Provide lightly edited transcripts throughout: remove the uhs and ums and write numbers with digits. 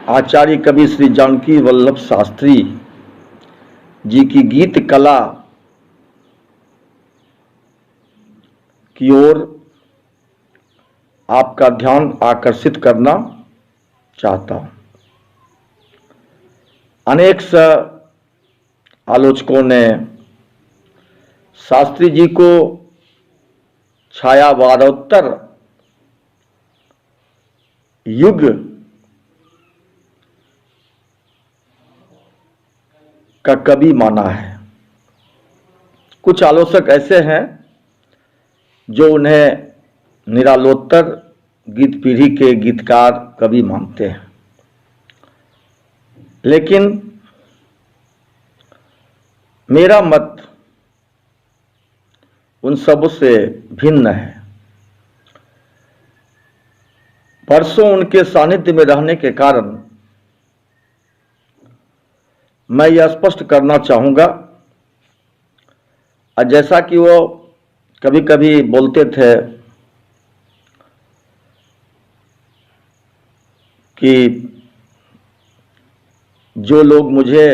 आचार्य कवि श्री जानकी वल्लभ शास्त्री जी की गीत कला की ओर आपका ध्यान आकर्षित करना चाहता हूं। अनेक आलोचकों ने शास्त्री जी को छायावादोत्तर युग का कवि माना है। कुछ आलोचक ऐसे हैं जो उन्हें निरालोत्तर गीत पीढ़ी के गीतकार कवि मानते हैं, लेकिन मेरा मत उन सब से भिन्न है। वर्षों उनके सानिध्य में रहने के कारण मैं यह स्पष्ट करना चाहूंगा, और जैसा कि वो कभी कभी बोलते थे कि जो लोग मुझे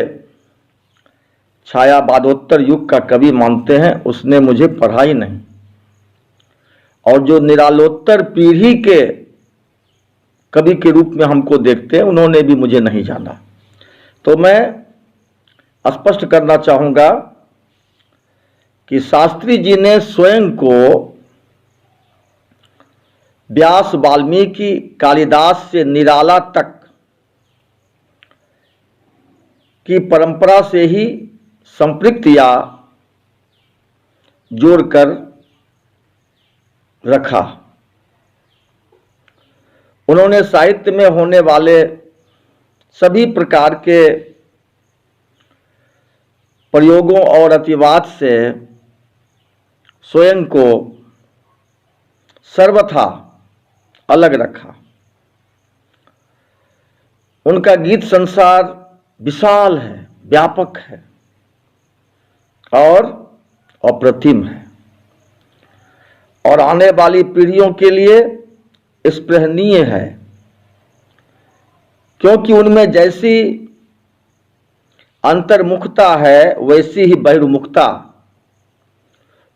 छायावादोत्तर युग का कवि मानते हैं उसने मुझे पढ़ा ही नहीं, और जो निरालोत्तर पीढ़ी के कवि के रूप में हमको देखते हैं उन्होंने भी मुझे नहीं जाना। तो मैं स्पष्ट करना चाहूंगा कि शास्त्री जी ने स्वयं को व्यास, वाल्मीकि, कालिदास से निराला तक की परंपरा से ही संपृक्त या जोड़कर रखा। उन्होंने साहित्य में होने वाले सभी प्रकार के प्रयोगों और अतिवाद से स्वयं को सर्वथा अलग रखा। उनका गीत संसार विशाल है, व्यापक है और अप्रतिम है, और आने वाली पीढ़ियों के लिए स्पृहणीय है, क्योंकि उनमें जैसी अंतर्मुखता है वैसी ही बहिर्मुखता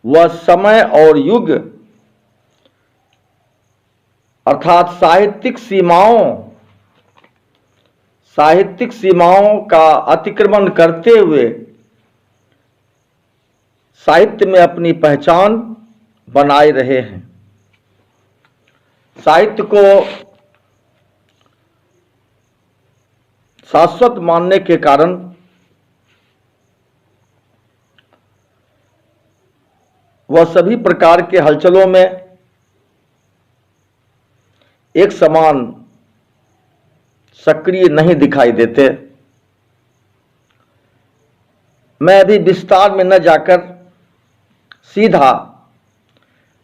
वह समय और युग अर्थात साहित्यिक सीमाओं का अतिक्रमण करते हुए साहित्य में अपनी पहचान बनाए रहे हैं। साहित्य को शाश्वत मानने के कारण वह सभी प्रकार के हलचलों में एक समान सक्रिय नहीं दिखाई देते। मैं अभी विस्तार में न जाकर सीधा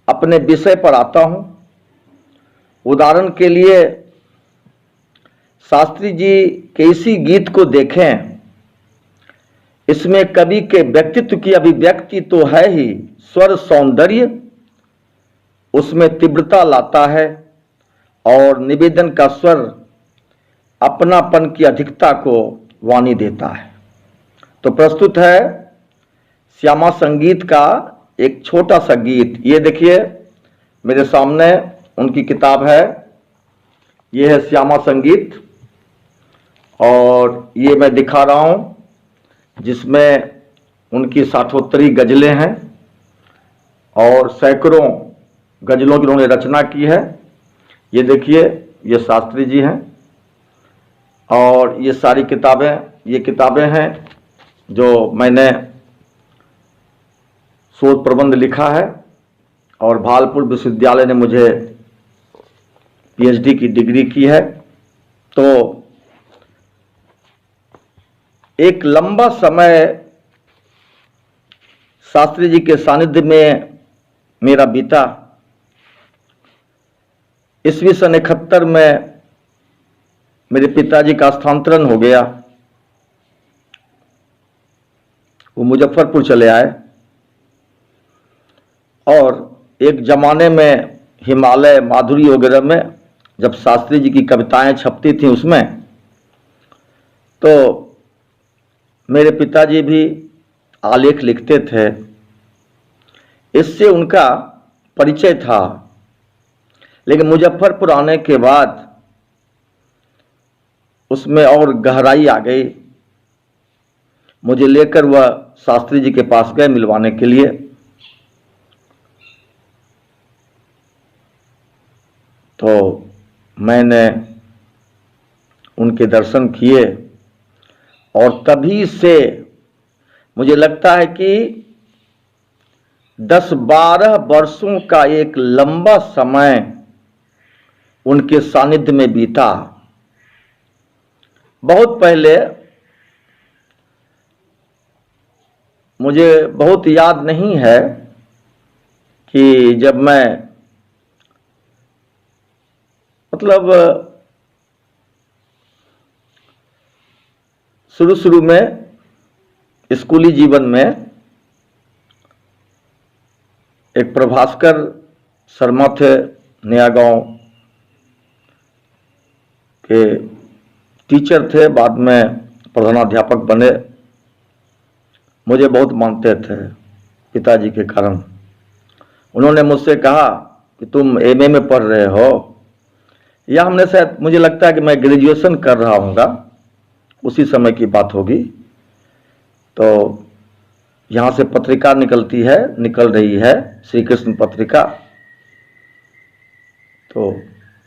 अपने विषय पर आता हूं। उदाहरण के लिए शास्त्री जी के इसी गीत को देखें। इसमें कवि के व्यक्तित्व की अभिव्यक्ति तो है ही, स्वर सौंदर्य उसमें तीव्रता लाता है और निवेदन का स्वर अपनापन की अधिकता को वाणी देता है। तो प्रस्तुत है श्यामा संगीत का एक छोटा सा गीत। ये देखिए मेरे सामने उनकी किताब है, ये है श्यामा संगीत, और ये मैं दिखा रहा हूं जिसमें उनकी 60 गजलें हैं और सैकड़ों गजलों की उन्होंने रचना की है। ये देखिए ये शास्त्री जी हैं, और ये सारी किताबें हैं जो मैंने शोध प्रबंध लिखा है, और भागलपुर विश्वविद्यालय ने मुझे पीएचडी की डिग्री की है। तो एक लंबा समय शास्त्री जी के सानिध्य में मेरा बीता। ईस्वी सन 71 में मेरे पिताजी का स्थानांतरण हो गया, वो मुजफ्फरपुर चले आए, और एक ज़माने में हिमालय माधुरी वगैरह में जब शास्त्री जी की कविताएं छपती थी उसमें, तो मेरे पिताजी भी आलेख लिखते थे, इससे उनका परिचय था। लेकिन मुजफ्फरपुर आने के बाद उसमें और गहराई आ गई। मुझे लेकर वह शास्त्री जी के पास गए मिलवाने के लिए। तो मैंने उनके दर्शन किए और तभी से मुझे लगता है कि 10-12 वर्षों का एक लंबा समय उनके सानिध्य में बीता। बहुत पहले, मुझे बहुत याद नहीं है कि जब मैं मतलब शुरू में स्कूली जीवन में एक प्रभास्कर शर्मा थे, नया गांव के टीचर थे, बाद में प्रधानाध्यापक बने। मुझे बहुत मानते थे पिताजी के कारण। उन्होंने मुझसे कहा कि तुम एमए में पढ़ रहे हो, या हमने शायद, मुझे लगता है कि मैं ग्रेजुएशन कर रहा हूँगा, उसी समय की बात होगी। तो यहाँ से पत्रिका निकल रही है, श्री कृष्ण पत्रिका। तो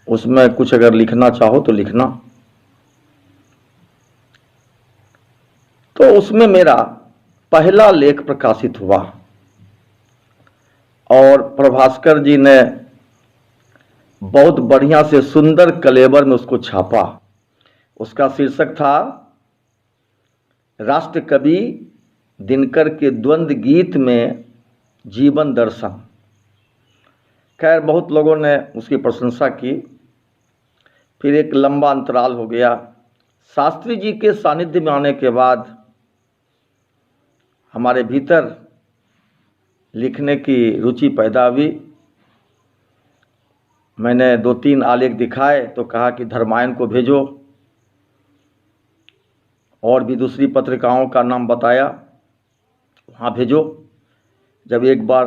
उसमें कुछ अगर लिखना चाहो तो लिखना। तो उसमें मेरा पहला लेख प्रकाशित हुआ और प्रभास्कर जी ने बहुत बढ़िया से सुंदर कलेवर में उसको छापा। उसका शीर्षक था राष्ट्र कवि दिनकर के द्वंद्व गीत में जीवन दर्शन। खैर, बहुत लोगों ने उसकी प्रशंसा की। फिर एक लंबा अंतराल हो गया। शास्त्री जी के सानिध्य में आने के बाद हमारे भीतर लिखने की रुचि पैदा हुई। मैंने 2-3 आलेख दिखाए तो कहा कि धर्मायन को भेजो, और भी दूसरी पत्रिकाओं का नाम बताया, वहाँ भेजो। जब एक बार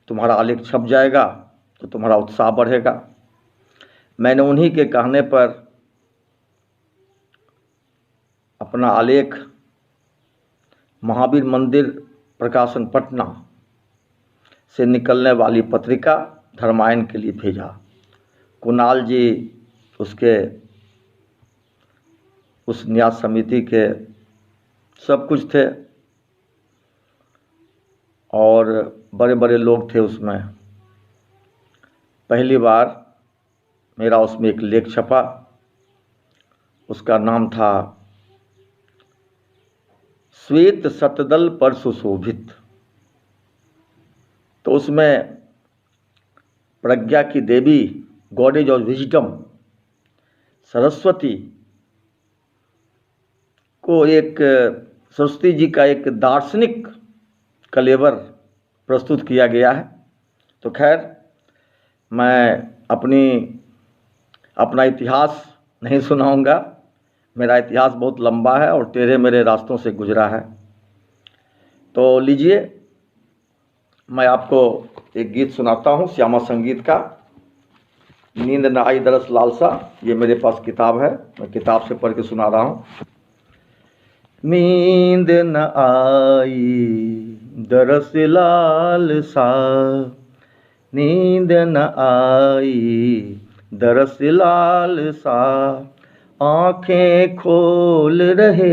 तुम्हारा आलेख छप जाएगा तो तुम्हारा उत्साह बढ़ेगा। मैंने उन्हीं के कहने पर अपना आलेख महावीर मंदिर प्रकाशन पटना से निकलने वाली पत्रिका धर्मायन के लिए भेजा। कुणाल जी उसके उस न्यास समिति के सब कुछ थे और बड़े बड़े लोग थे उसमें। पहली बार मेरा उसमें एक लेख छपा, उसका नाम था श्वेत शतदल पर सुशोभित। तो उसमें प्रज्ञा की देवी, गॉडेज ऑफ विजडम, सरस्वती को एक, सरस्वती जी का एक दार्शनिक कलेवर प्रस्तुत किया गया है। तो खैर, मैं अपना इतिहास नहीं सुनाऊंगा। मेरा इतिहास बहुत लंबा है और टेढ़े मेरे रास्तों से गुजरा है। तो लीजिए, मैं आपको एक गीत सुनाता हूँ श्यामा संगीत का, नींद न आई दरस लालसा। ये मेरे पास किताब है, मैं किताब से पढ़ के सुना रहा हूँ। नींद न आई दरस लालसा, नींद न आई दरस लालसा, आँखें खोल रहे,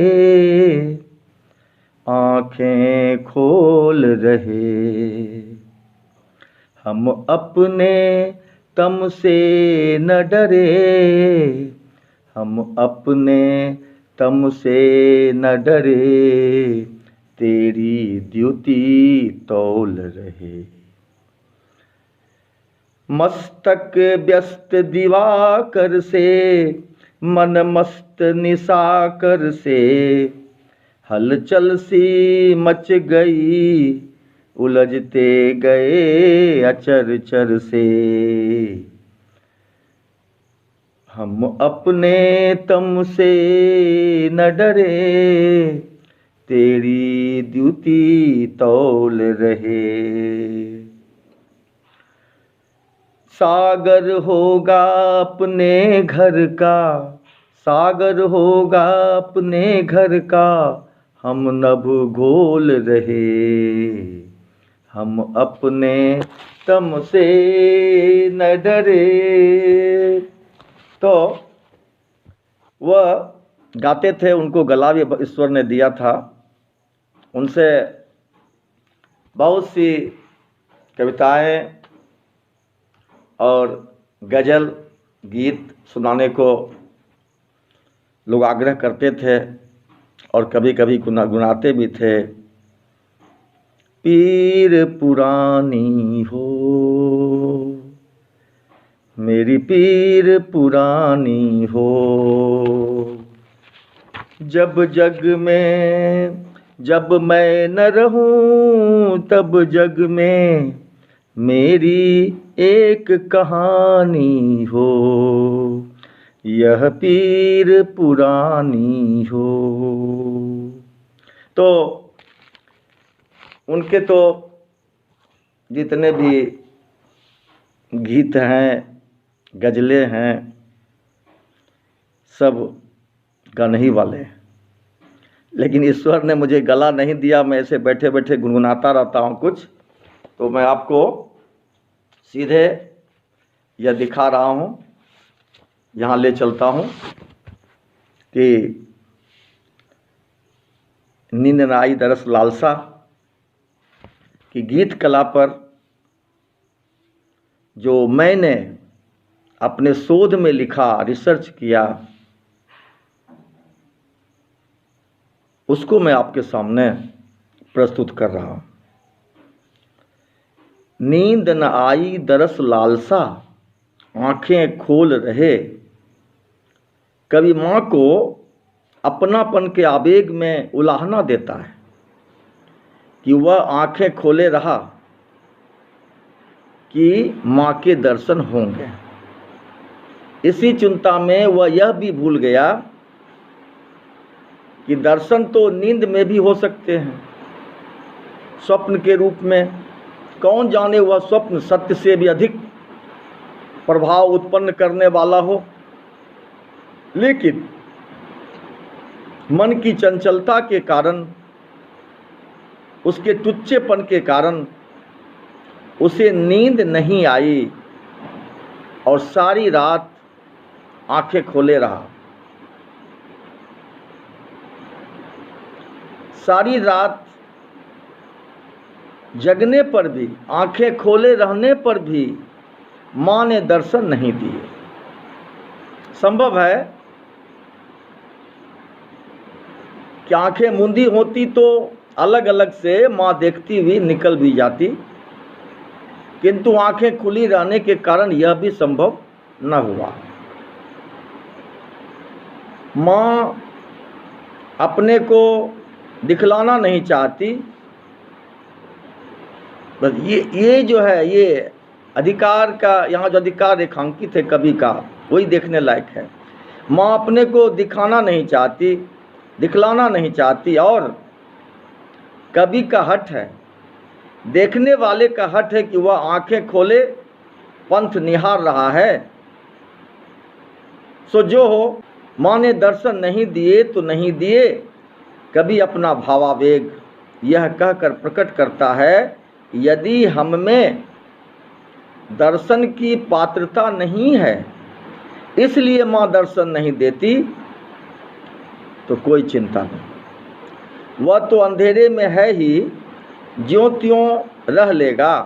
आँखें खोल रहे, हम अपने तम से न डरे, हम अपने तम से न डरे, तेरी द्युति तौल रहे। मस्तक व्यस्त दिवाकर से, मन मस्त निशाकर से, हलचल सी मच गई उलझते गए अचर चर से। हम अपने तम से न डरे, तेरी द्युति तौल रहे। सागर होगा अपने घर का, सागर होगा अपने घर का, हम नभ घोल रहे। हम अपने तम से न डरे। तो वह गाते थे, उनको गला भी ईश्वर ने दिया था। उनसे बहुत सी कविताएं और गज़ल गीत सुनाने को लोग आग्रह करते थे और कभी कभी गुनगुनाते भी थे। पीर पुरानी हो, मेरी पीर पुरानी हो, जब जग में जब मैं न रहूं तब जग में मेरी एक कहानी हो, यह पीर पुरानी हो। तो उनके तो जितने भी गीत हैं, गज़लें हैं, सब गाने ही वाले हैं। लेकिन ईश्वर ने मुझे गला नहीं दिया, मैं ऐसे बैठे बैठे गुनगुनाता रहता हूँ कुछ। तो मैं आपको सीधे यह दिखा रहा हूँ, यहाँ ले चलता हूँ कि नींद न आई दरस लालसा कि गीत कला पर जो मैंने अपने शोध में लिखा, रिसर्च किया, उसको मैं आपके सामने प्रस्तुत कर रहा हूँ। नींद न आई दरस लालसा, आंखें खोल रहे। कभी माँ को अपनापन के आवेग में उलाहना देता है कि वह आंखें खोले रहा कि माँ के दर्शन होंगे। इसी चिंता में वह यह भी भूल गया कि दर्शन तो नींद में भी हो सकते हैं, स्वप्न के रूप में। कौन जाने वह स्वप्न सत्य से भी अधिक प्रभाव उत्पन्न करने वाला हो। लेकिन मन की चंचलता के कारण, उसके टुच्चेपन के कारण उसे नींद नहीं आई और सारी रात आंखें खोले रहा। सारी रात जगने पर भी, आंखें खोले रहने पर भी माँ ने दर्शन नहीं दिए। संभव है कि आंखें मूंदी होती तो अलग अलग से माँ देखती हुई निकल भी जाती, किंतु आंखें खुली रहने के कारण यह भी संभव न हुआ। माँ अपने को दिखलाना नहीं चाहती। बस ये जो है, ये अधिकार का, यहाँ जो अधिकार रेखांकित है कवि का, वही देखने लायक है। माँ अपने को दिखाना नहीं चाहती, दिखलाना नहीं चाहती, और कवि का हठ है, देखने वाले का हठ है कि वह आंखें खोले पंथ निहार रहा है। सो जो हो, माँ ने दर्शन नहीं दिए तो नहीं दिए। कवि अपना भावावेग यह कहकर प्रकट करता है, यदि हम में दर्शन की पात्रता नहीं है, इसलिए माँ दर्शन नहीं देती, तो कोई चिंता नहीं। वह तो अंधेरे में है ही, ज्यों त्यों रह लेगा।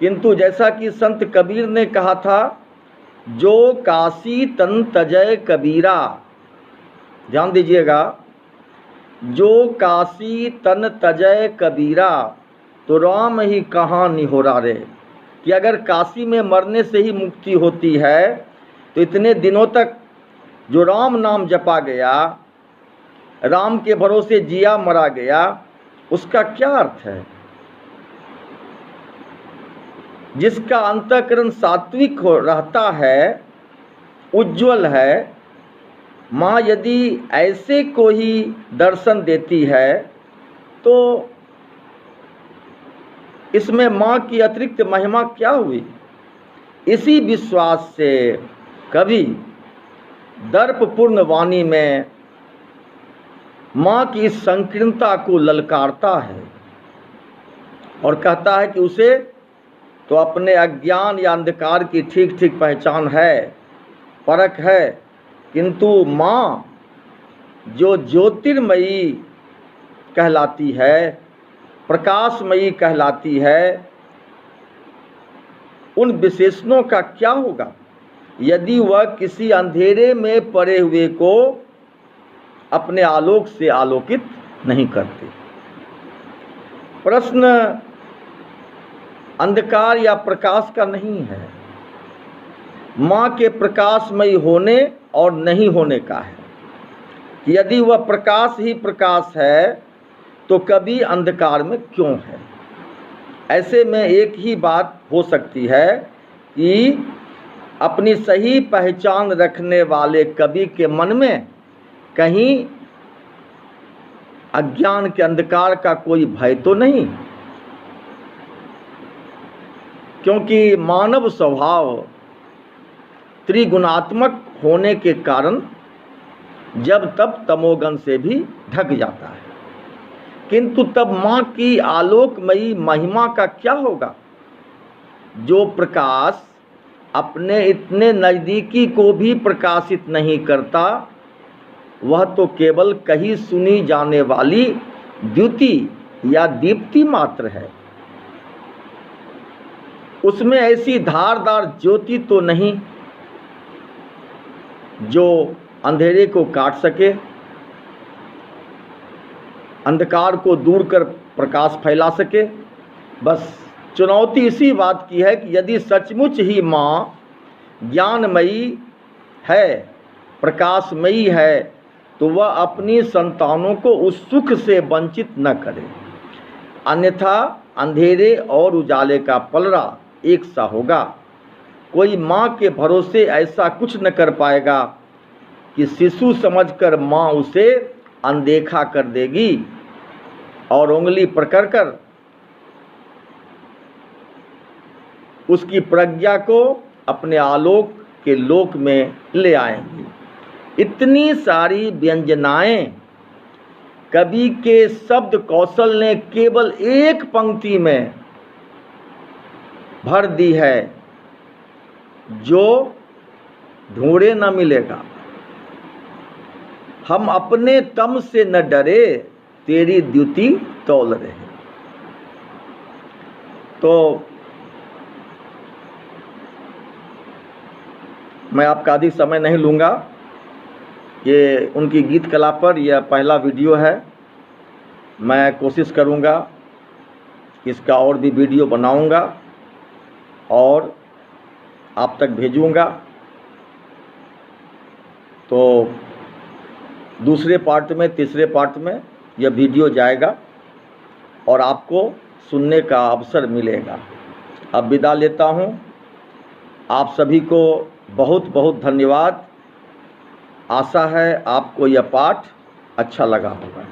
किंतु जैसा कि संत कबीर ने कहा था, जो काशी तन तजय कबीरा, ध्यान दीजिएगा, जो काशी तन तजय कबीरा, तो राम ही कहाँ निहोरा रे। कि अगर काशी में मरने से ही मुक्ति होती है, तो इतने दिनों तक जो राम नाम जपा गया, राम के भरोसे जिया मरा गया, उसका क्या अर्थ है? जिसका अंतःकरण सात्विक रहता है, उज्जवल है, माँ यदि ऐसे को ही दर्शन देती है तो इसमें माँ की अतिरिक्त महिमा क्या हुई? इसी विश्वास से कवि दर्पपूर्ण वाणी में माँ की इस संकीर्णता को ललकारता है और कहता है कि उसे तो अपने अज्ञान या अंधकार की ठीक ठीक पहचान है, परख है, किंतु माँ जो ज्योतिर्मयी कहलाती है, प्रकाशमयी कहलाती है, उन विशेषणों का क्या होगा यदि वह किसी अंधेरे में पड़े हुए को अपने आलोक से आलोकित नहीं करती? प्रश्न अंधकार या प्रकाश का नहीं है, माँ के प्रकाशमयी होने और नहीं होने का है। यदि वह प्रकाश ही प्रकाश है तो कभी अंधकार में क्यों है? ऐसे में एक ही बात हो सकती है कि अपनी सही पहचान रखने वाले कवि के मन में कहीं अज्ञान के अंधकार का कोई भय तो नहीं, क्योंकि मानव स्वभाव त्रिगुणात्मक होने के कारण जब तब तमोगुण से भी ढक जाता है। किंतु तब माँ की आलोकमयी महिमा का क्या होगा? जो प्रकाश अपने इतने नज़दीकी को भी प्रकाशित नहीं करता, वह तो केवल कहीं सुनी जाने वाली द्युति या दीप्ति मात्र है। उसमें ऐसी धारदार ज्योति तो नहीं जो अंधेरे को काट सके, अंधकार को दूर कर प्रकाश फैला सके। बस चुनौती इसी बात की है कि यदि सचमुच ही माँ ज्ञानमयी है, प्रकाशमयी है, तो वह अपनी संतानों को उस सुख से वंचित न करे, अन्यथा अंधेरे और उजाले का पलड़ा एक सा होगा। कोई माँ के भरोसे ऐसा कुछ न कर पाएगा कि शिशु समझकर माँ उसे अनदेखा कर देगी और उंगली पकड़ कर उसकी प्रज्ञा को अपने आलोक के लोक में ले आएंगी। इतनी सारी व्यंजनाएं कवि के शब्द कौशल ने केवल एक पंक्ति में भर दी है, जो ढूंढे न मिलेगा। हम अपने तम से न डरे, तेरी द्युति तौल रहे। तो मैं आपका अधिक समय नहीं लूँगा। ये उनकी गीत कला पर यह पहला वीडियो है। मैं कोशिश करूँगा इसका और भी वीडियो बनाऊँगा और आप तक भेजूँगा। तो दूसरे पार्ट में, तीसरे पार्ट में यह वीडियो जाएगा और आपको सुनने का अवसर मिलेगा। अब विदा लेता हूँ। आप सभी को बहुत बहुत धन्यवाद। आशा है आपको यह पाठ अच्छा लगा होगा।